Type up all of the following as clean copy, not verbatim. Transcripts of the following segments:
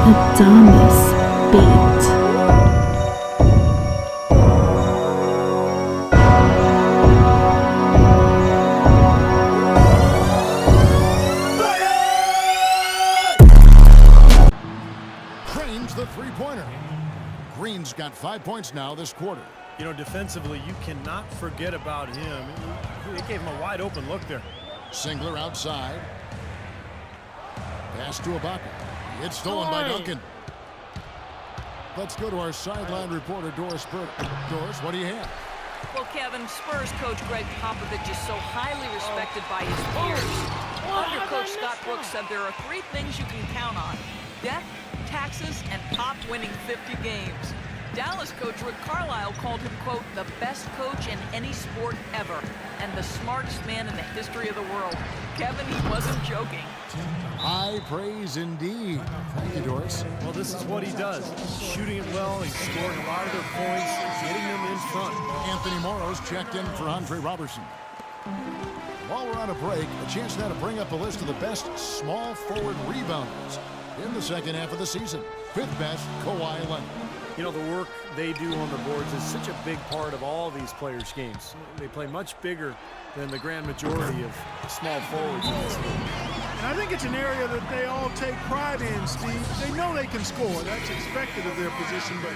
Adamas beat. Cranes the three-pointer. Green's got 5 points now this quarter. You know, defensively, you cannot forget about him. He gave him a wide open look there. Singler outside. Pass to Ibaka. It's stolen by Duncan. Let's go to our sideline reporter, Doris Burke. Doris, what do you have? Well, Kevin, Spurs coach Greg Popovich is so highly respected by his peers. Under Coach Scott Brooks said there are 3 things you can count on: death, taxes, and Pop winning 50 games. Dallas coach Rick Carlisle called him, quote, the best coach in any sport ever and the smartest man in the history of the world. Kevin, he wasn't joking. High praise indeed. Thank you, Doris. Well, this is what he does. Shooting it well, he's scoring a lot of their points, getting them in front. Anthony Morrow's checked in for Andre Robertson. While we're on a break, a chance now to bring up a list of the best small forward rebounders in the second half of the season. 5th best, Kawhi Leonard. You know, the work they do on the boards is such a big part of all these players' games. They play much bigger than the grand majority of small forwards in this league. And I think it's an area that they all take pride in, Steve. They know they can score. That's expected of their position. But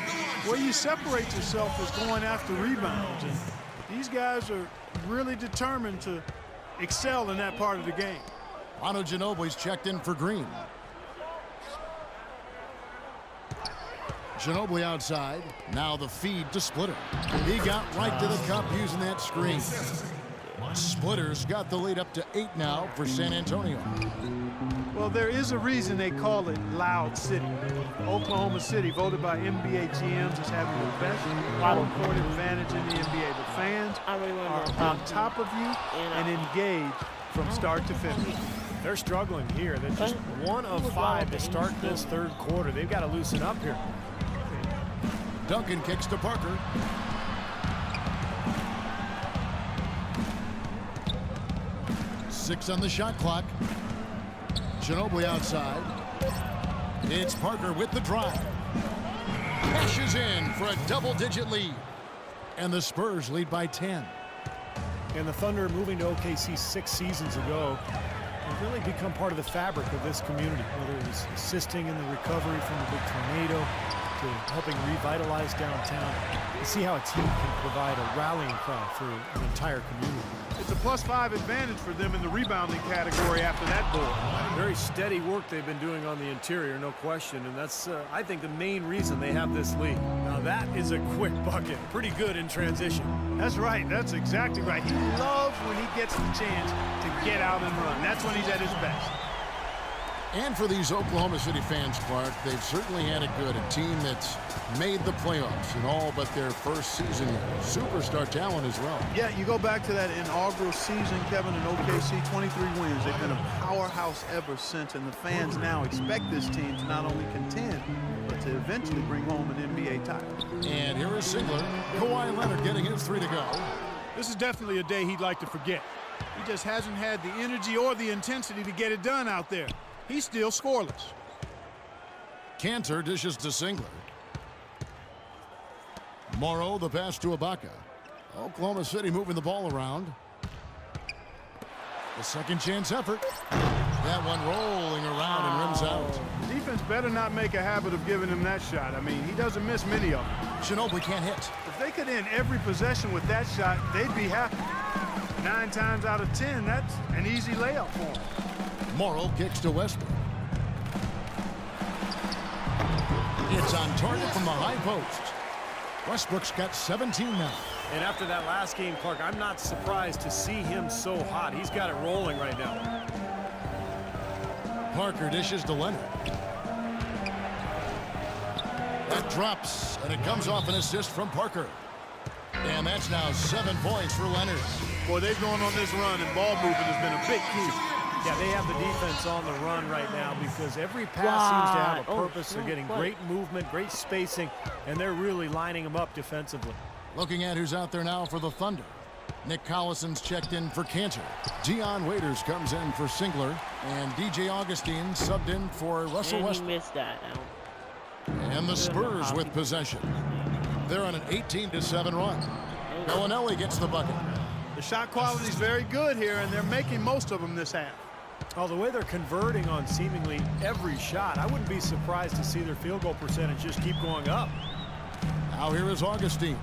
where you separate yourself is going after rebounds. And these guys are really determined to excel in that part of the game. Manu Ginobili's checked in for Green. Ginobili outside. Now the feed to Splitter. He got right to the cup using that screen. Splitter's got the lead up to 8 now for San Antonio. Well, there is a reason they call it Loud City. Oklahoma City, voted by NBA GMs as having the best home court advantage in the NBA. The fans are on top of you and engaged from start to finish. They're struggling here. They're just 1 of 5 to start this third quarter. They've got to loosen up here. Duncan kicks to Parker. Six on the shot clock. Ginobili outside. It's Parker with the drive. Cashes in for a double-digit lead. And the Spurs lead by 10. And the Thunder, moving to OKC 6 seasons ago, have really become part of the fabric of this community, whether it was assisting in the recovery from the big tornado to helping revitalize downtown. You see how a team can provide a rallying cry for an entire community. It's a +5 advantage for them in the rebounding category after that board. Very steady work they've been doing on the interior, no question, and that's, I think, the main reason they have this lead. Now that is a quick bucket, pretty good in transition. That's right, that's exactly right. He loves when he gets the chance to get out and run. That's when he's at his best. And for these Oklahoma City fans, Clark, they've certainly had it good. A team that's made the playoffs in all but their first season. Superstar talent as well. Yeah, you go back to that inaugural season, Kevin, in OKC, 23 wins. They've been a powerhouse ever since, and the fans now expect this team to not only contend, but to eventually bring home an NBA title. And here is Singler. Kawhi Leonard getting his 3 to go. This is definitely a day he'd like to forget. He just hasn't had the energy or the intensity to get it done out there. He's still scoreless. Cantor dishes to Singler. Morrow, the pass to Ibaka. Oklahoma City moving the ball around. The second chance effort. That one rolling around and rims out. The defense better not make a habit of giving him that shot. I mean, he doesn't miss many of them. Ginobili can't hit. If they could end every possession with that shot, they'd be happy. 9 times out of 10, that's an easy layup for him. Morrow kicks to Westbrook. It's on target from the high post. Westbrook's got 17 now. And after that last game, Clark, I'm not surprised to see him so hot. He's got it rolling right now. Parker dishes to Leonard. That drops, and it comes off an assist from Parker. And that's now 7 points for Leonard. Boy, they've gone on this run, and ball movement has been a big key. Yeah, they have the defense on the run right now because every pass seems to have a purpose. They're getting great movement, great spacing, and they're really lining them up defensively. Looking at who's out there now for the Thunder. Nick Collison's checked in for Cantor. Dion Waiters comes in for Singler. And DJ Augustine subbed in for Russell Westbrook. He missed that. And the Spurs with possession. They're on an 18-7 run. Bellinelli gets the bucket. The shot quality is very good here, and they're making most of them this half. Well, the way they're converting on seemingly every shot, I wouldn't be surprised to see their field goal percentage just keep going up. Now here is Augustine.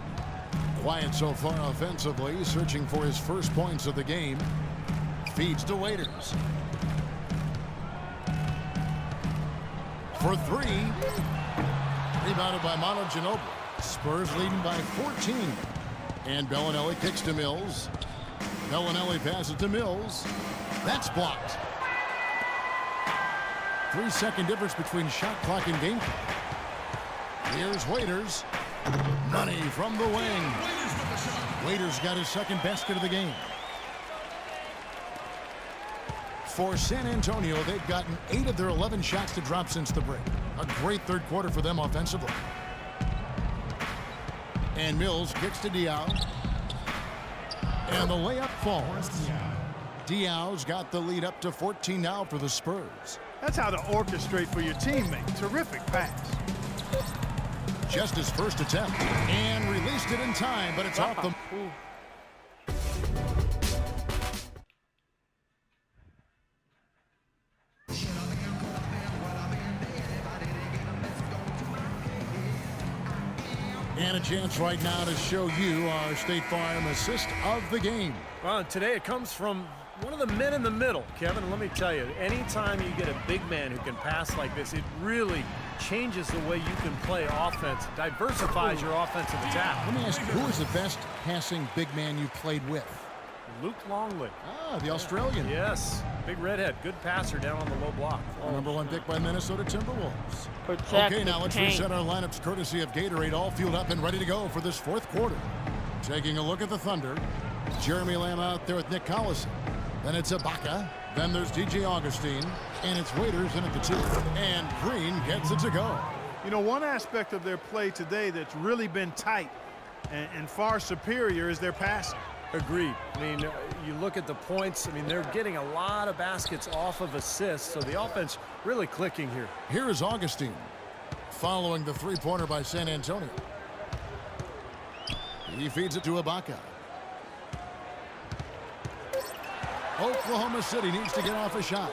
Quiet so far offensively, searching for his first points of the game. Feeds to Waiters. For three. Rebounded by Manu Ginobili. Spurs leading by 14. And Bellinelli kicks to Mills. Bellinelli passes to Mills. That's blocked. 3-second difference between shot clock and game clock. Here's Waiters. Money from the wing. Waiters got his second basket of the game. For San Antonio, they've gotten 8 of their 11 shots to drop since the break. A great third quarter for them offensively. And Mills kicks to Diaw. And the layup falls. Diaw's got the lead up to 14 now for the Spurs. That's how to orchestrate for your teammate. Terrific pass. Just his first attempt. And released it in time, but it's off the... And a chance right now to show you our State Farm assist of the game. Well, today it comes from one of the men in the middle, Kevin. And let me tell you, anytime you get a big man who can pass like this, it really changes the way you can play offense, diversifies your offensive attack. Let me ask you, who is the best passing big man you played with? Luke Longley. Ah, the Australian. Yes, big redhead, good passer down on the low block. Number 1 pick by Minnesota Timberwolves. Okay, now let's reset our lineups courtesy of Gatorade, all fueled up and ready to go for this fourth quarter. Taking a look at the Thunder. Jeremy Lamb out there with Nick Collison. Then it's Ibaka. Then there's DJ Augustine. And it's Waiters in at the 2. And Green gets it to go. You know, one aspect of their play today that's really been tight and far superior is their passing. Agreed. I mean, you look at the points. I mean, they're getting a lot of baskets off of assists, so the offense really clicking here. Here is Augustine following the three-pointer by San Antonio. He feeds it to Ibaka. Oklahoma City needs to get off a shot.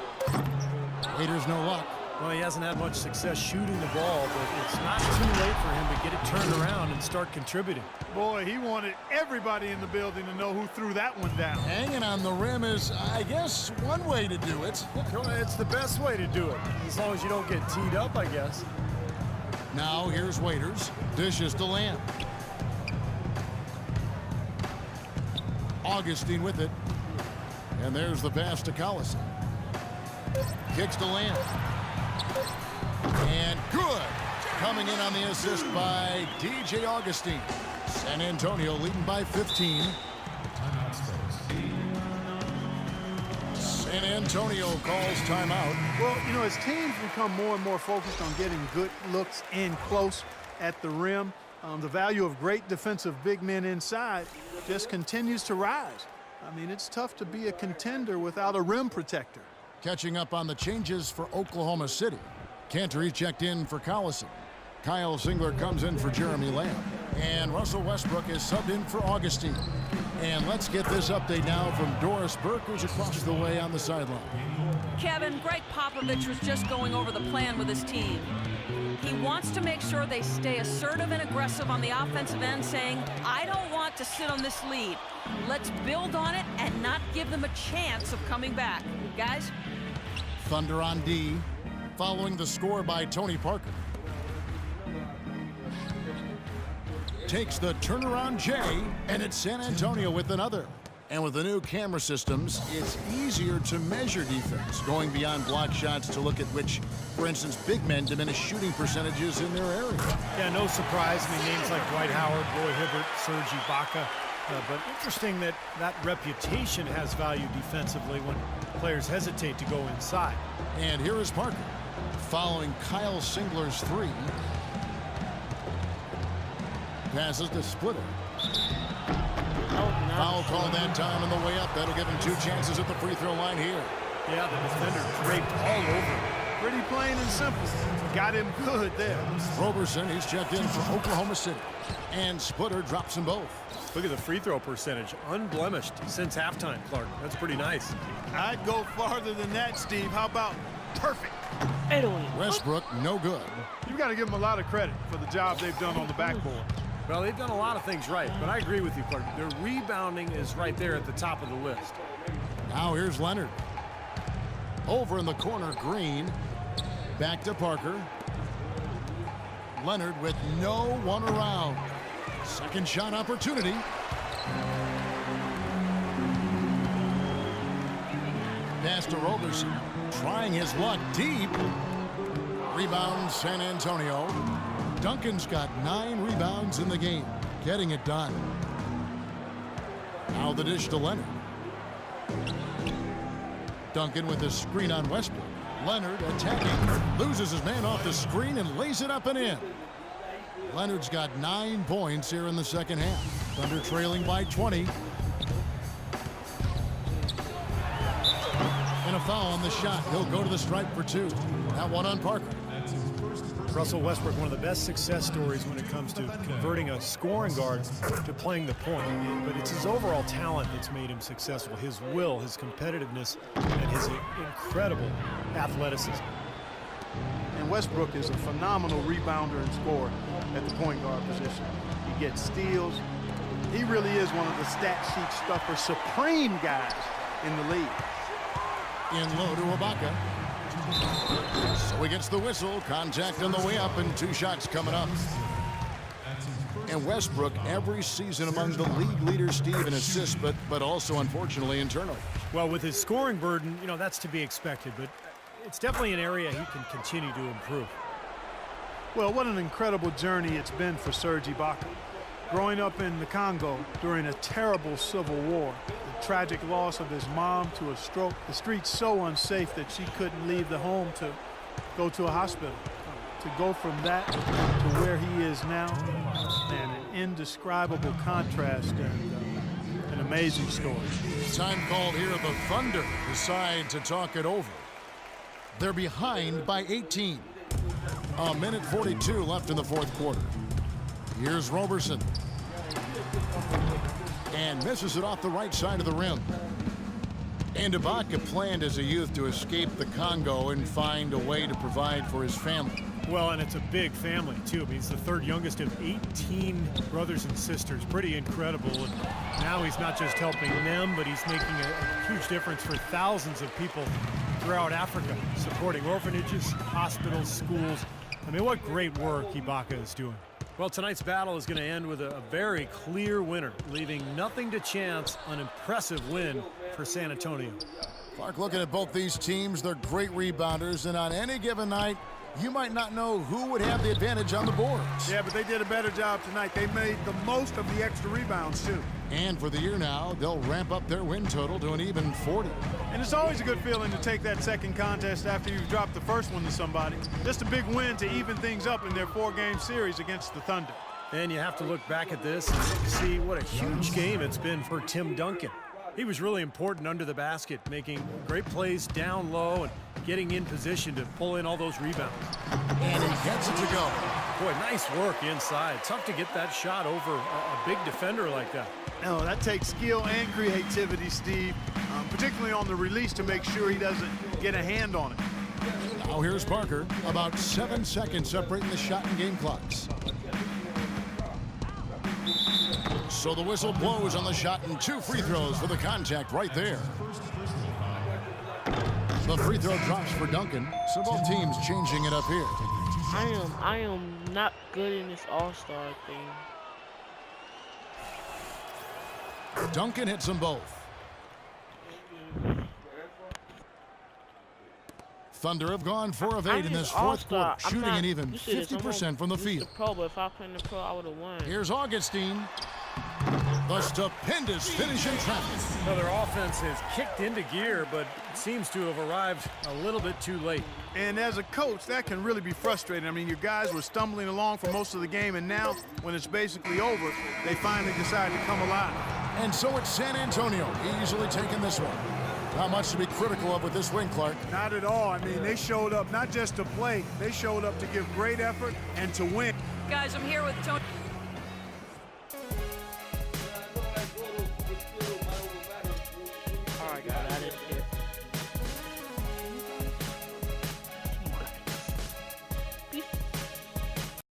Waiters no luck. Well, he hasn't had much success shooting the ball, but it's not too late for him to get it turned around and start contributing. Boy, he wanted everybody in the building to know who threw that one down. Hanging on the rim is, I guess, one way to do it. It's the best way to do it, as long as you don't get teed up, I guess. Now here's Waiters. Dishes to Lamb. Augustine with it. And there's the pass to Collison. Kicks to Lamb. And good. Coming in on the assist by DJ Augustine. San Antonio leading by 15. San Antonio calls timeout. Well, you know, as teams become more and more focused on getting good looks in close at the rim, the value of great defensive big men inside just continues to rise. I mean, it's tough to be a contender without a rim protector. Catching up on the changes for Oklahoma City. Cantor checked in for Collison. Kyle Singler comes in for Jeremy Lamb. And Russell Westbrook is subbed in for Augustine. And let's get this update now from Doris Burke, who's across the way on the sideline. Kevin, Greg Popovich was just going over the plan with his team. He wants to make sure they stay assertive and aggressive on the offensive end, saying, I don't want to sit on this lead. Let's build on it and not give them a chance of coming back. Guys? Thunder on D, following the score by Tony Parker. Takes the turnaround J, and it's San Antonio with another. And with the new camera systems, it's easier to measure defense, going beyond block shots to look at which, for instance, big men diminish shooting percentages in their area. Yeah, no surprise. I mean, names like Dwight Howard, Roy Hibbert, Serge Ibaka. But interesting that that reputation has value defensively when players hesitate to go inside. And here is Parker, following Kyle Singler's 3. Passes to Splitter. Foul called that time on the way up. That'll give him 2 chances at the free throw line here. Yeah, the defender draped all over. Pretty plain and simple. Got him good there. Roberson, he's checked in for Oklahoma City. And Sputter drops them both. Look at the free throw percentage. Unblemished since halftime, Clark. That's pretty nice. I'd go farther than that, Steve. How about perfect? Westbrook, no good. You've got to give them a lot of credit for the job they've done on the backboard. Well, they've done a lot of things right, but I agree with you, Clark. Their rebounding is right there at the top of the list. Now here's Leonard. Over in the corner, Green. Back to Parker. Leonard with no one around. Second shot opportunity. Pass to Roberson. Trying his luck deep. Rebound San Antonio. Duncan's got 9 rebounds in the game. Getting it done. Now the dish to Leonard. Duncan with the screen on Westbrook. Leonard attacking. Loses his man off the screen and lays it up and in. Leonard's got 9 points here in the second half. Thunder trailing by 20. And a foul on the shot. He'll go to the stripe for 2. That one on Parker. Russell Westbrook, one of the best success stories when it comes to converting a scoring guard to playing the point. But it's his overall talent that's made him successful. His will, his competitiveness, and his incredible athleticism. And Westbrook is a phenomenal rebounder and scorer at the point guard position. He gets steals. He really is one of the stat sheet stuffer supreme guys in the league. In low to Ibaka. So he gets the whistle. Contact on the way up and 2 shots coming up. And Westbrook every season among the league leaders, Steve, in assists, but also unfortunately in turnovers. Well, with his scoring burden, you know, that's to be expected, but it's definitely an area he can continue to improve. Well, what an incredible journey it's been for Serge Ibaka. Growing up in the Congo during a terrible civil war, the tragic loss of his mom to a stroke, the streets so unsafe that she couldn't leave the home to go to a hospital. To go from that to where he is now, man, an indescribable contrast and an amazing story. Time called here. The Thunder decide to talk it over. They're behind by 18. A minute 42 left in the fourth quarter. Here's Roberson. And misses it off the right side of the rim. And Ibaka planned as a youth to escape the Congo and find a way to provide for his family. Well, and it's a big family, too. I mean, he's the third youngest of 18 brothers and sisters. Pretty incredible. And now he's not just helping them, but he's making a huge difference for thousands of people throughout Africa, supporting orphanages, hospitals, schools. I mean, what great work Ibaka is doing. Well, tonight's battle is going to end with a very clear winner, leaving nothing to chance. An impressive win for San Antonio. Clark, looking at both these teams, they're great rebounders, and on any given night, you might not know who would have the advantage on the boards. Yeah, but they did a better job tonight. They made the most of the extra rebounds, too. And for the year now, they'll ramp up their win total to an even 40. And it's always a good feeling to take that second contest after you've dropped the first one to somebody. Just a big win to even things up in their 4-game series against the Thunder. And you have to look back at this and see what a huge game it's been for Tim Duncan. He was really important under the basket, making great plays down low and getting in position to pull in all those rebounds. And he gets it to go. Boy, nice work inside. Tough to get that shot over a big defender like that. No, that takes skill and creativity, Steve, particularly on the release to make sure he doesn't get a hand on it. Now here's Parker. About 7 seconds separating the shot and game clocks. So the whistle blows on the shot and 2 free throws for the contact right there. The free throw drops for Duncan. So both teams changing it up here. I am not good in this all-star thing. Duncan hits them both. Thunder have gone 4 of 8 in this fourth quarter, shooting an even 50% from the field. Pro, but if I played in the pro, I would have won. Here's Augustine. The stupendous finish in traffic. Well, their offense has kicked into gear, but seems to have arrived a little bit too late. And as a coach, that can really be frustrating. I mean, your guys were stumbling along for most of the game, and now, when it's basically over, they finally decide to come alive. And so it's San Antonio easily taking this one. Not much to be critical of with this win, Clark. Not at all. I mean, they showed up not just to play, they showed up to give great effort and to win. Guys, I'm here with Tony.